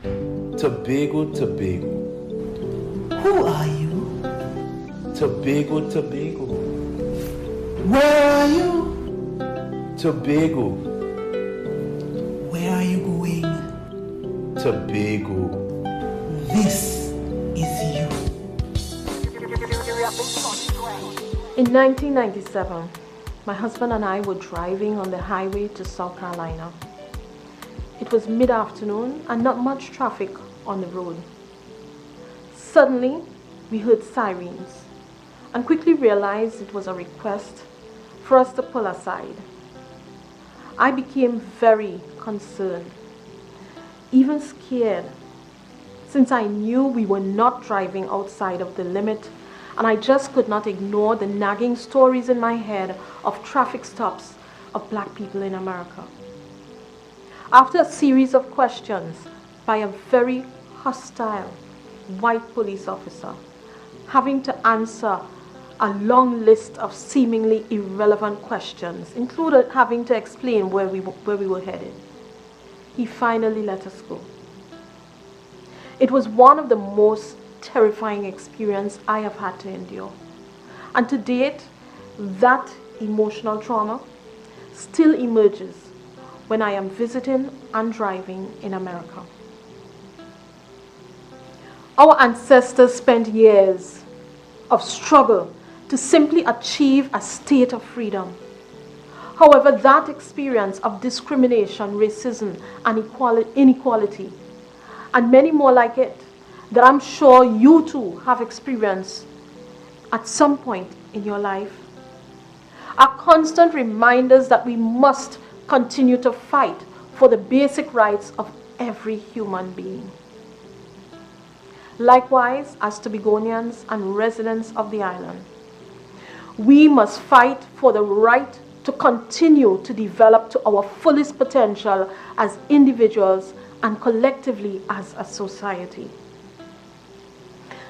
𝗧𝗵𝗀𝗀𝗃𝗃. Who are you? 𝗧𝗵𝗀𝗀𝗃𝗃. Where are you? Tobago. Where are you going? Tobago. This is you. In 1997, my husband and I were driving on the highway to South Carolina. It was mid-afternoon and not much traffic on the road. Suddenly, we heard sirens and quickly realized it was a request for us to pull aside. I became very concerned, even scared, since I knew we were not driving outside of the limit, and I just could not ignore the nagging stories in my head of traffic stops of black people in America. After a series of questions by a very hostile white police officer, having to answer a long list of seemingly irrelevant questions, included having to explain where we were headed, he finally let us go. It was one of the most terrifying experiences I have had to endure. And to date, that emotional trauma still emerges when I am visiting and driving in America. Our ancestors spent years of struggle to simply achieve a state of freedom. However, that experience of discrimination, racism, and inequality, and many more like it, that I'm sure you too have experienced at some point in your life, are constant reminders that we must continue to fight for the basic rights of every human being. Likewise, as Tobagonians and residents of the island, we must fight for the right to continue to develop to our fullest potential as individuals and collectively as a society.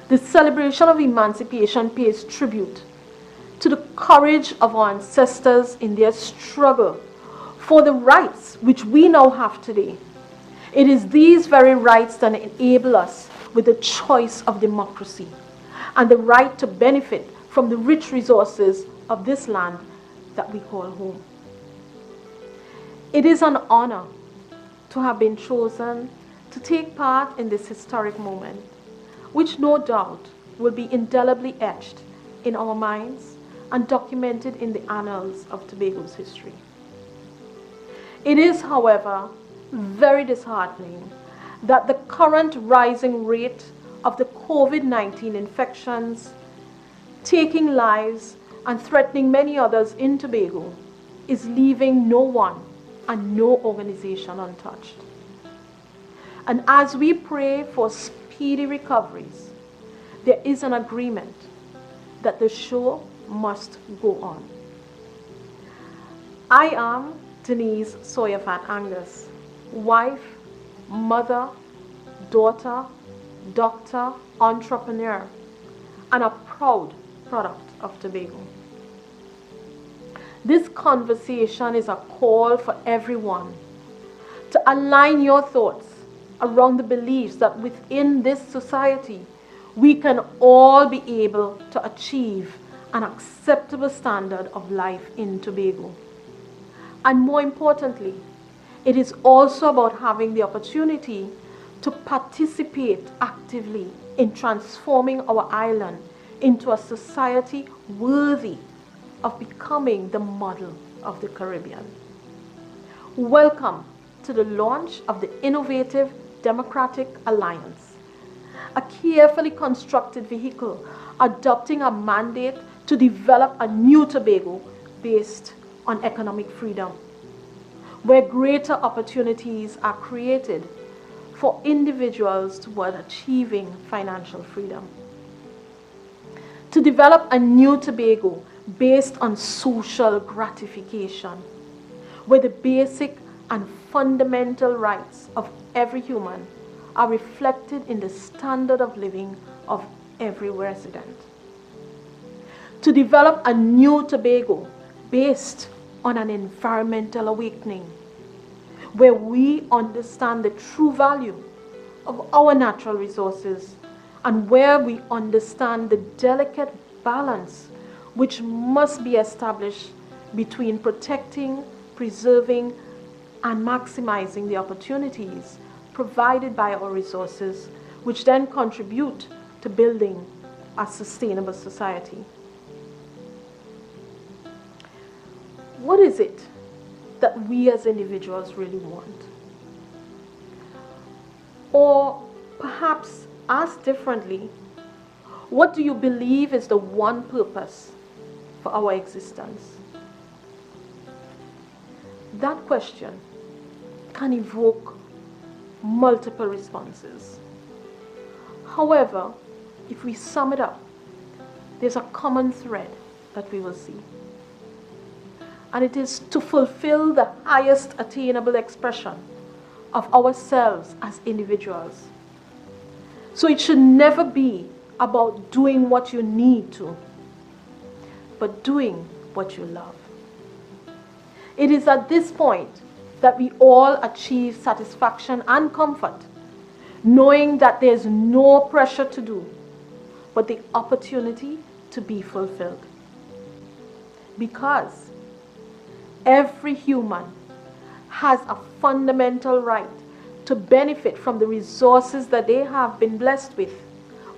The celebration of emancipation pays tribute to the courage of our ancestors in their struggle for the rights which we now have today. It is these very rights that enable us with the choice of democracy and the right to benefit from the rich resources of this land that we call home. It is an honor to have been chosen to take part in this historic moment, which no doubt will be indelibly etched in our minds and documented in the annals of Tobago's history. It is, however, very disheartening that the current rising rate of the COVID-19 infections, taking lives and threatening many others in Tobago, is leaving no one and no organization untouched. And as we pray for speedy recoveries, there is an agreement that the show must go on. I am Denise Soyafat-Angus, wife, mother, daughter, doctor, entrepreneur, and a proud product of Tobago. This conversation is a call for everyone to align your thoughts around the beliefs that within this society we can all be able to achieve an acceptable standard of life in Tobago. And more importantly, it is also about having the opportunity to participate actively in transforming our island into a society worthy of becoming the model of the Caribbean. Welcome to the launch of the Innovative Democratic Alliance, a carefully constructed vehicle adopting a mandate to develop a new Tobago based on economic freedom, where greater opportunities are created for individuals toward achieving financial freedom. To develop a new Tobago based on social gratification, where the basic and fundamental rights of every human are reflected in the standard of living of every resident. To develop a new Tobago based on an environmental awakening, where we understand the true value of our natural resources, and where we understand the delicate balance which must be established between protecting, preserving, and maximizing the opportunities provided by our resources, which then contribute to building a sustainable society. What is it that we as individuals really want? Or perhaps asked differently, what do you believe is the one purpose for our existence? That question can evoke multiple responses. However, if we sum it up, there's a common thread that we will see. And it is to fulfill the highest attainable expression of ourselves as individuals. So it should never be about doing what you need to, but doing what you love. It is at this point that we all achieve satisfaction and comfort, knowing that there's no pressure to do, but the opportunity to be fulfilled. Because every human has a fundamental right to benefit from the resources that they have been blessed with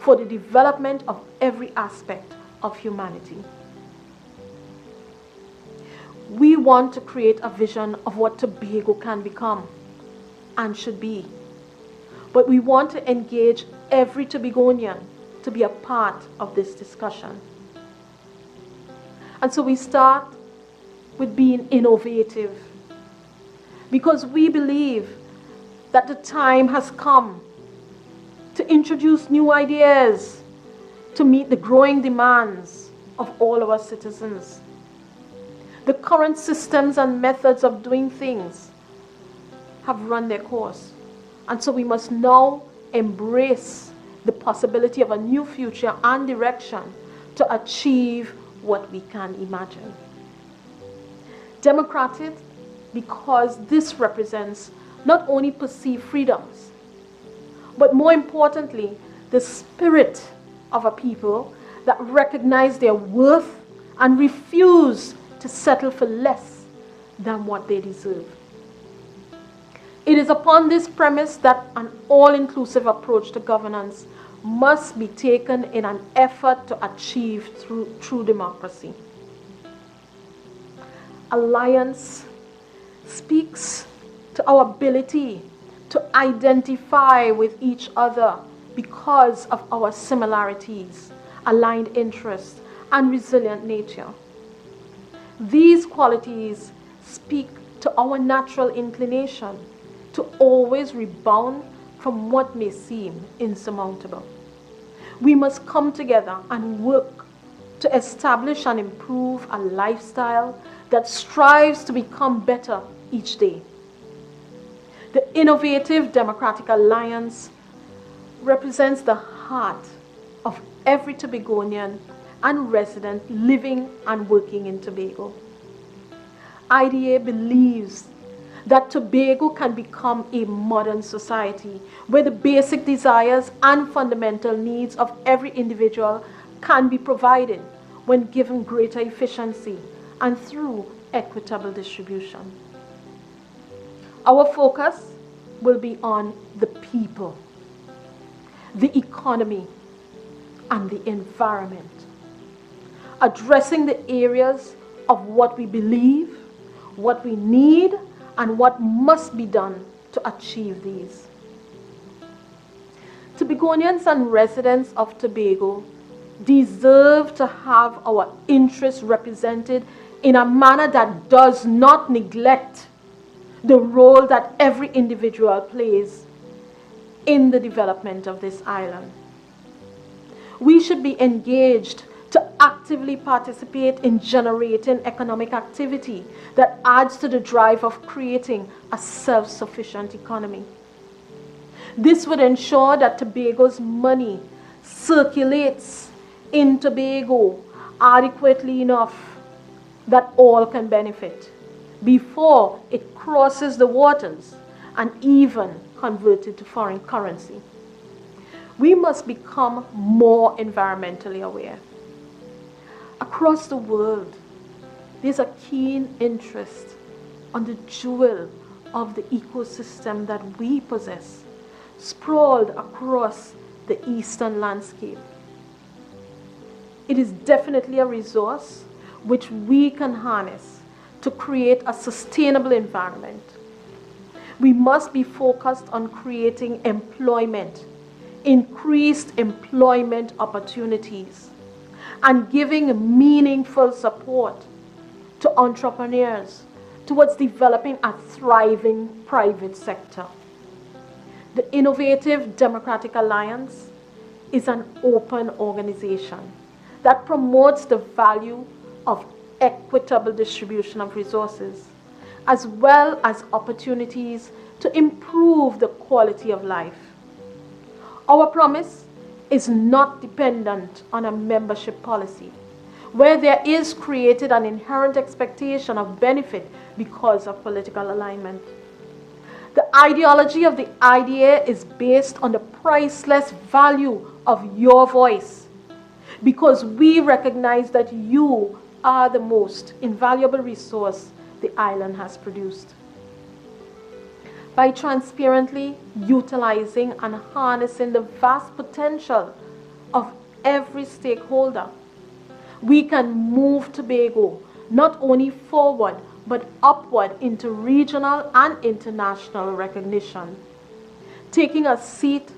for the development of every aspect of humanity. We want to create a vision of what Tobago can become and should be. But we want to engage every Tobagonian to be a part of this discussion. And so we start with being innovative, because we believe that the time has come to introduce new ideas to meet the growing demands of all of our citizens. The current systems and methods of doing things have run their course, and so we must now embrace the possibility of a new future and direction to achieve what we can imagine. Democratic, because this represents not only perceived freedoms, but more importantly, the spirit of a people that recognize their worth and refuse to settle for less than what they deserve. It is upon this premise that an all-inclusive approach to governance must be taken in an effort to achieve true democracy. Alliance speaks to our ability to identify with each other because of our similarities, aligned interests, and resilient nature. These qualities speak to our natural inclination to always rebound from what may seem insurmountable. We must come together and work to establish and improve a lifestyle that strives to become better each day. The Innovative Democratic Alliance represents the heart of every Tobagonian and resident living and working in Tobago. IDA believes that Tobago can become a modern society where the basic desires and fundamental needs of every individual can be provided when given greater efficiency and through equitable distribution. Our focus will be on the people, the economy, and the environment, addressing the areas of what we believe, what we need, and what must be done to achieve these. Tobagonians and residents of Tobago deserve to have our interests represented in a manner that does not neglect the role that every individual plays in the development of this island. We should be engaged to actively participate in generating economic activity that adds to the drive of creating a self-sufficient economy. This would ensure that Tobago's money circulates in Tobago adequately enough that all can benefit before it crosses the waters and even converted to foreign currency. We must become more environmentally aware. Across the world, there's a keen interest on the jewel of the ecosystem that we possess, sprawled across the eastern landscape. It is definitely a resource which we can harness to create a sustainable environment. We must be focused on creating employment, increased employment opportunities, and giving meaningful support to entrepreneurs towards developing a thriving private sector. The Innovative Democratic Alliance is an open organization that promotes the value of equitable distribution of resources, as well as opportunities to improve the quality of life. Our promise is not dependent on a membership policy, where there is created an inherent expectation of benefit because of political alignment. The ideology of the IDA is based on the priceless value of your voice, because we recognize that you are the most invaluable resource the island has produced. By transparently utilizing and harnessing the vast potential of every stakeholder, we can move Tobago not only forward but upward into regional and international recognition, taking a seat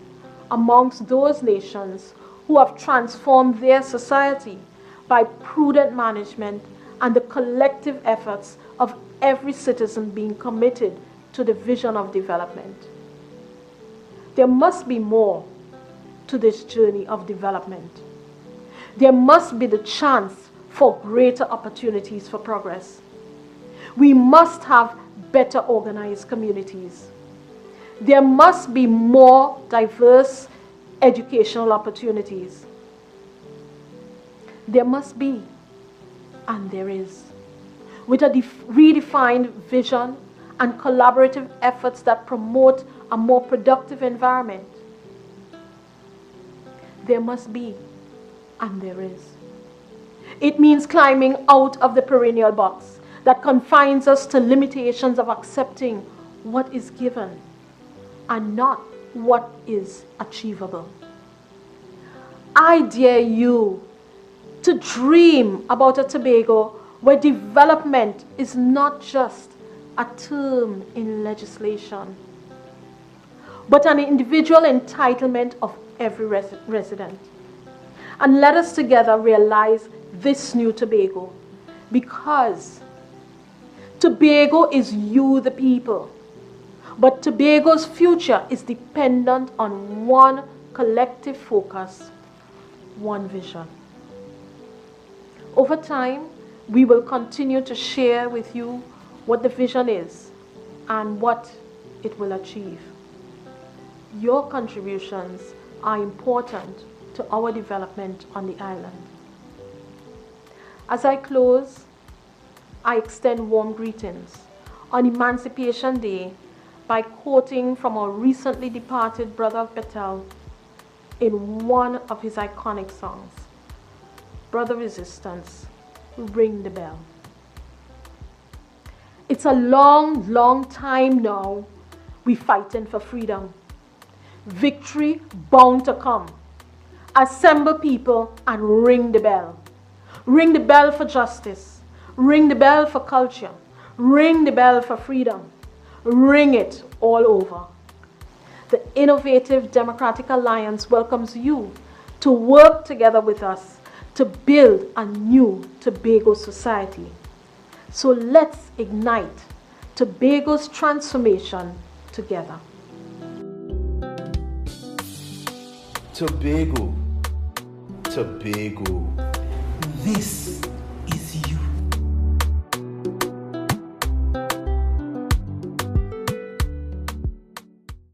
amongst those nations who have transformed their society by prudent management and the collective efforts of every citizen being committed to the vision of development. There must be more to this journey of development. There must be the chance for greater opportunities for progress. We must have better organized communities. There must be more diverse educational opportunities. There must be, and there is, with a redefined vision and collaborative efforts that promote a more productive environment. There must be, and there is. It means climbing out of the perennial box that confines us to limitations of accepting what is given and not what is achievable. I dare you to dream about a Tobago where development is not just a term in legislation, but an individual entitlement of every resident. And let us together realize this new Tobago, because Tobago is you, the people. But Tobago's future is dependent on one collective focus, one vision. Over time, we will continue to share with you what the vision is and what it will achieve. Your contributions are important to our development on the island. As I close, I extend warm greetings on Emancipation Day by quoting from our recently departed brother 𝗵𝗏𝘆 in one of his iconic songs, Brother Resistance, Ring the Bell. It's a long, long time now we fighting for freedom. Victory bound to come. Assemble people and ring the bell. Ring the bell for justice. Ring the bell for culture. Ring the bell for freedom. Ring it all over. The Innovative Democratic Alliance welcomes you to work together with us to build a new Tobago society. So let's ignite Tobago's transformation together. Tobago. Tobago. This